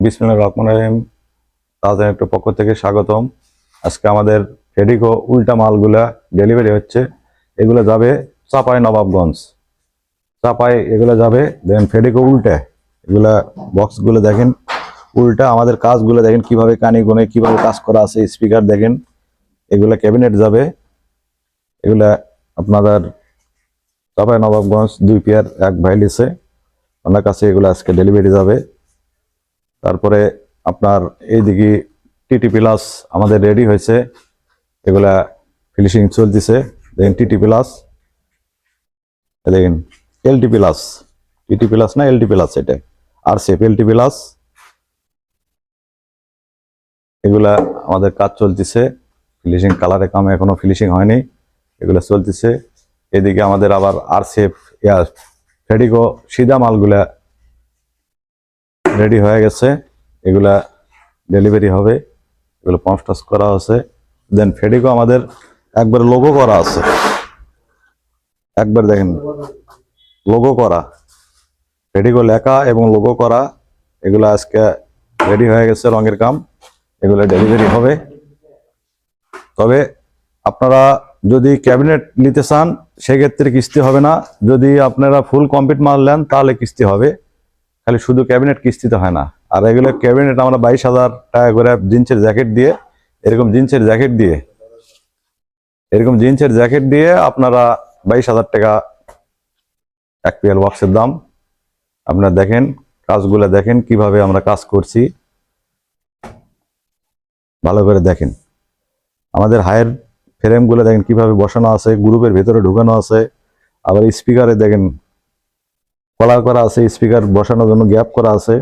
বিসমিল্লাহির রহমানির রহিম। তাদের একটা পক্ষ থেকে স্বাগতম। আজকে আমাদের ফেডিকো উল্টা মালগুলা ডেলিভারি হচ্ছে। এগুলো যাবে চাপাই নবাবগঞ্জ। চাপাই এগুলো যাবে, দেখেন ফেডিকো উল্টা। এগুলা বক্সগুলো দেখেন উল্টা। আমাদের কাজগুলো দেখেন কিভাবে কানি গুনে কিভাবে কাজ করা আছে। স্পিকার দেখেন, এগুলা ক্যাবিনেট যাবে। এগুলা আপনাদের চাপাই নবাবগঞ্জ 2 পেয়ার এক ভাই লিছে, ওনার কাছে এগুলো আজকে ডেলিভারি যাবে। তারপরে আপনার এইদিকে টিটি প্লাস আমাদের রেডি হয়েছে, এগুলা ফিনিশিং চলতেছে। দেখেন টিটি প্লাস, দেখেন এলটি প্লাস, টিটি প্লাস না এলটি প্লাস, এটা আর সেফ এলটি প্লাস। এগুলা আমাদের কাজ চলতেছে, ফিনিশিং কালারে কাম এখনো ফিনিশিং হয়নি, এগুলা চলতেছে। এদিকে আমাদের আবার আর সেফ ফেডিকো সিধা মালগুলা রেডি হয়ে গেছে, এগুলা ডেলিভারি হবে। এগুলো পাঁচ টাচ করা আছে। দেন ফেডিকো আমাদের একবার লোগো করা আছে, একবার দেখেন লোগো করা, ফেডিকো লেখা এবং লোগো করা। এগুলো আজকে রেডি হয়ে গেছে, রঙের কাম। এগুলো ডেলিভারি হবে। তবে আপনারা যদি ক্যাবিনেট নিতে চান সেক্ষেত্রে কিস্তি হবে না। যদি আপনারা ফুল কমপ্লিট মাল নেন তাহলে কিস্তি হবে। খালি শুধু ক্যাবিনেট কিস্তিতে হয় না। আর এগুলো ক্যাবিনেট আমরা 22,000 টাকা করে জিন্সের জ্যাকেট দিয়ে, এরকম জিন্সের জ্যাকেট দিয়ে আপনারা 22,000 টাকা এক পেয়ার বক্সের দাম। আপনারা দেখেন কাজগুলো, দেখেন কিভাবে আমরা কাজ করছি, ভালো করে দেখেন। আমাদের হায়ার ফ্রেমগুলো দেখেন কিভাবে বসানো আছে, গ্রুপের ভিতরে ঢুকানো আছে। আবার স্পিকারে দেখেন কলার করা আছে, স্পিকার বসানোর জন্য গ্যাপ করা আছে।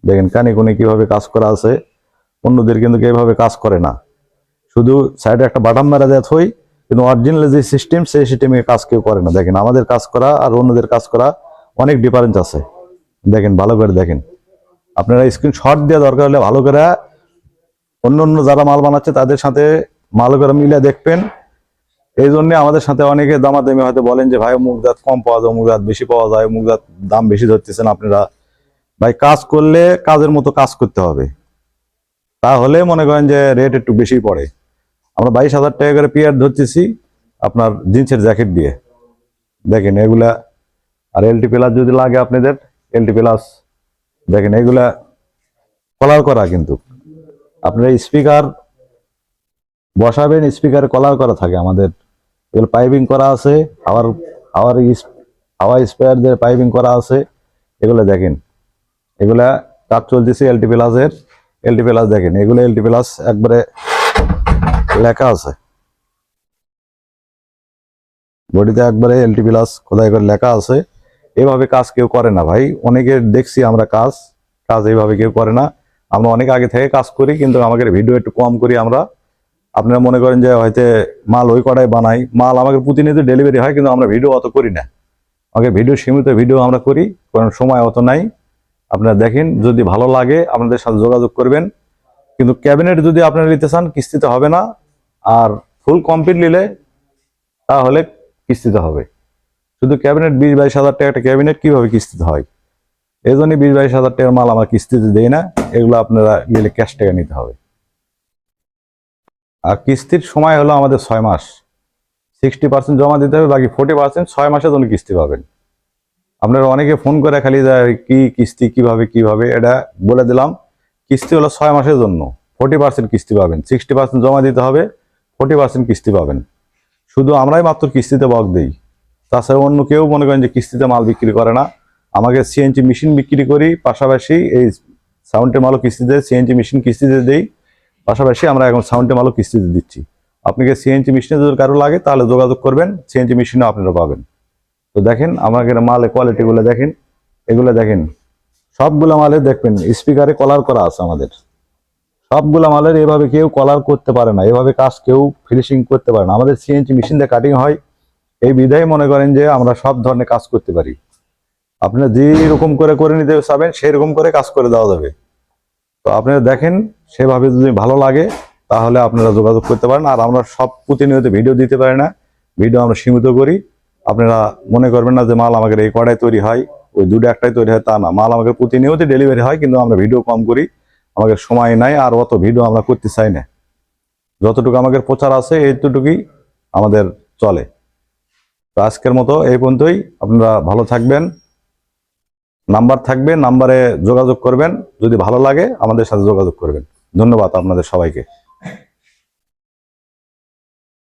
দেখেন কানে কোনে কিভাবে কাজ করা আছে। অন্যদের কিন্তু এইভাবে কাজ করে না, শুধু সাইডে একটা বাটাম মারা দেয় থই, কিন্তু অরিজিনাল যে সিস্টেম সেই সিস্টেমে কাজ কেউ করে না। দেখেন আমাদের কাজ করা আর অন্যদের কাজ করা অনেক ডিফারেন্স আছে। দেখেন ভালো করে দেখেন, আপনারা স্ক্রিনশট দিয়ে দরকার হলে ভালো করে অন্য অন্য যারা মাল বানাচ্ছে তাদের সাথে ভালো করে মিলে দেখবেন। এই জন্য আমাদের সাথে অনেকে দামাদামি হয়তো বলেন যে ভাই মুখ দাঁত কম পাওয়া যায়, মুখ দাঁত বেশি পাওয়া যায়, মুখ দাঁত দাম বেশি ধরতেছেন আপনারা। ভাই কাজ করলে কাজের মতো কাজ করতে হবে, তাহলে মনে করেন যে রেট একটু বেশি পড়ে। আমরা 22,000 টাকা করে পেয়ার ধরতেছি আপনার জিন্সের জ্যাকেট দিয়ে। দেখেন এগুলা, আর এলটি প্লাস যদি লাগে আপনাদের এলটি প্লাস দেখেন এগুলা কলার করা। কিন্তু আপনারা স্পিকার বসাবেন, স্পিকার কলার করা থাকে আমাদের। এগুলো পাইপিং করা আছে, আবার হাওয়ার হাওয়া স্পেয়ারদের পাইপিং করা আছে। এগুলো দেখেন, এগুলা কাজ চলতেছে এলটি প্লাসের। এলটি প্লাস দেখেন, এগুলো এলটি প্লাস একবারে লেখা আছে, বডিতে একবারে এলটি প্লাস খোদাই করে লেখা আছে। এইভাবে কাজ কেউ করে না ভাই, অনেকে দেখছি আমরা কাজ এইভাবে কেউ করে না। আমরা অনেক আগে থেকে কাজ করি, কিন্তু আমাদের ভিডিও একটু কম করি আমরা। আপনারা মনে করেন যে হয়তো মাল ওই কটাই বানাই, মাল আমাদের প্রতিনিয়ত ডেলিভারি হয়, কিন্তু আমরা ভিডিও অত করি না। আমাদের ভিডিও সীমিত ভিডিও আমরা করি, কারণ সময় অত নাই। আপনারা দেখেন, যদি ভালো লাগে আপনাদের সাথে যোগাযোগ করবেন। কিন্তু ক্যাবিনেট যদি আপনারা নিতে চান কিস্তিতে হবে না, আর ফুল কমপ্লিট নিলে তাহলে কিস্তিতে হবে। শুধু ক্যাবিনেট 20-22 হাজার টাকা একটা ক্যাবিনেট কিভাবে কিস্তিতে হয়, এই জন্য 20-22 হাজার টাকার মাল আমার কিস্তিতে দেয় না। এগুলো আপনারা নিলে ক্যাশ টাকা নিতে হবে। আর কিস্তির সময় হলো আমাদের 6 মাস। 60% জমা দিতে হবে, বাকি 40% 6 মাসের জন্য কিস্তি পাবেন। আপনারা অনেকে ফোন করে খালি কি কিস্তি কিভাবে এটা বলে দিলাম। কিস্তি হলো 6 মাসের জন্য, 40% কিস্তি পাবেন। 60% জমা দিতে হবে, 40% কিস্তি পাবেন। শুধু আমরাই মাত্র কিস্তিতে বক্স দিই, তাছাড়া অন্য কেউ মনে করেন যে কিস্তিতে মাল বিক্রি করে না। আমাকে সিএনজি মেশিন বিক্রি করি, পাশাপাশি এই সাউন্ডের মালও কিস্তিতে, সিএনজি মেশিন কিস্তিতে দেই, পাশাপাশি আমরা এখন সাউন্ডের মালও কিস্তিতে দিচ্ছি। আপনাকে সিএনজি মেশিনে যদি কারো লাগে তাহলে যোগাযোগ করবেন, সিএনজি মেশিনও আপনারা পাবেন। তো দেখেন আমাদের মালের কোয়ালিটিগুলো দেখেন, এগুলো দেখেন সবগুলো মালের দেখবেন স্পিকারে কলার করা আছে আমাদের। সবগুলো মালের এভাবে কেউ কলার করতে পারে না, এভাবে কাজ কেউ ফিনিশিং করতে পারে না। আমাদের সিএনজি মেশিন দিয়ে কাটিং হয়, এই বিধায় মনে করেন যে আমরা সব ধরনের কাজ করতে পারি। আপনারা যেরকম করে নিতে চাবেন সেই রকম করে কাজ করে দেওয়া যাবে। তো আপনারা দেখেন, সেভাবে যদি ভালো লাগে তাহলে আপনারা যোগাযোগ করতে পারেন। আর আমরা সব প্রতিনিয়ত ভিডিও দিতে পারি না, ভিডিও আমরা সীমিত করি। আপনারা মনে করবেন না যে মাল আমাদের এই কড়াই তৈরি হয় ওই দুটো একটাই তৈরি হয় তা না, মাল আমাকে প্রতিনিয়ত ডেলিভারি হয়, কিন্তু আমরা ভিডিও কম করি, আমাদের সময় নাই, আর অত ভিডিও আমরা করতে চাই না। যতটুকু আমাদের প্রচার আছে এইটুকুই আমাদের চলে। তো আজকের মতো এই পর্যন্তই। আপনারা ভালো থাকবেন, নাম্বার থাকবে, নাম্বারে যোগাযোগ করবেন, যদি ভালো লাগে আমাদের সাথে যোগাযোগ করবেন। ধন্যবাদ আপনাদের সবাইকে।